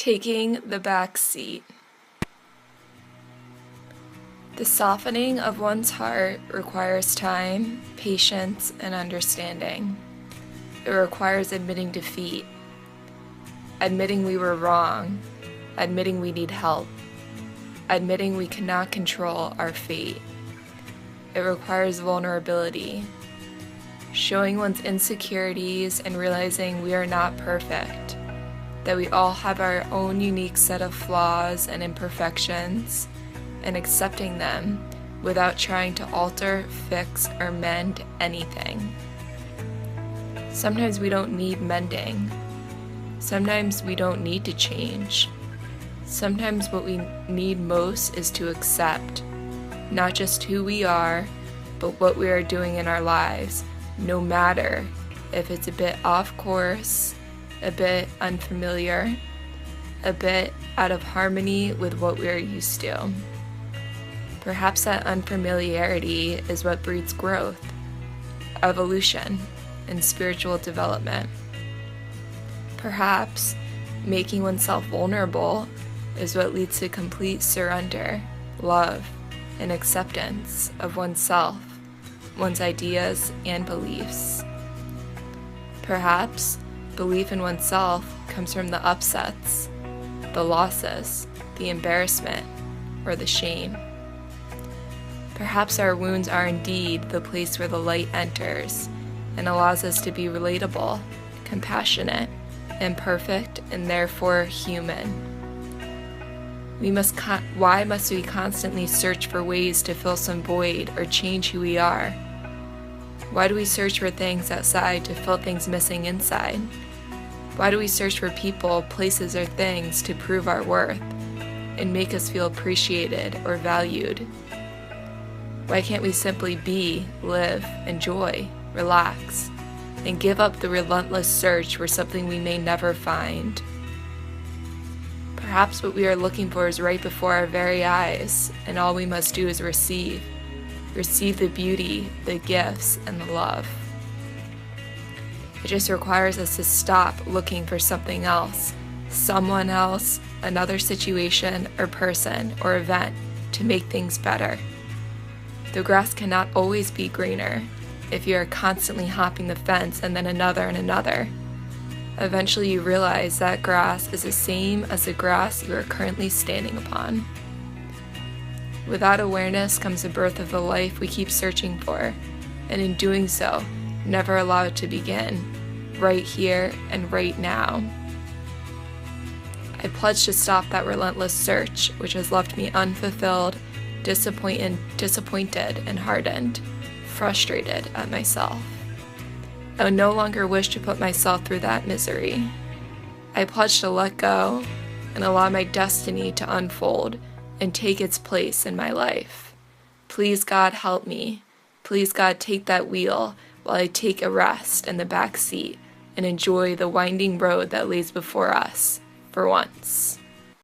Taking the back seat. The softening of one's heart requires time, patience, and understanding. It requires admitting defeat, admitting we were wrong, admitting we need help, admitting we cannot control our fate. It requires vulnerability, showing one's insecurities and realizing we are not perfect, that we all have our own unique set of flaws and imperfections, and accepting them without trying to alter, fix, or mend anything. Sometimes we don't need mending. Sometimes we don't need to change. Sometimes what we need most is to accept not just who we are, but what we are doing in our lives, no matter if it's a bit off course, a bit unfamiliar, a bit out of harmony with what we are used to. Perhaps that unfamiliarity is what breeds growth, evolution, and spiritual development. Perhaps making oneself vulnerable is what leads to complete surrender, love, and acceptance of oneself, one's ideas and beliefs. Perhaps belief in oneself comes from the upsets, the losses, the embarrassment, or the shame. Perhaps our wounds are indeed the place where the light enters and allows us to be relatable, compassionate, imperfect, and therefore human. Why must we constantly search for ways to fill some void or change who we are? Why do we search for things outside to fill things missing inside? Why do we search for people, places, or things to prove our worth and make us feel appreciated or valued? Why can't we simply be, live, enjoy, relax, and give up the relentless search for something we may never find? Perhaps what we are looking for is right before our very eyes, and all we must do is receive the beauty, the gifts, and the love. It just requires us to stop looking for something else, someone else, another situation or person or event to make things better. The grass cannot always be greener if you are constantly hopping the fence and then another and another. Eventually you realize that grass is the same as the grass you are currently standing upon. Without awareness comes the birth of the life we keep searching for, and in doing so, never allow it to begin, right here and right now. I pledge to stop that relentless search, which has left me unfulfilled, disappointed and hardened, frustrated at myself. I would no longer wish to put myself through that misery. I pledge to let go and allow my destiny to unfold and take its place in my life. Please, God, help me. Please, God, take that wheel while I take a rest in the back seat and enjoy the winding road that lays before us for once.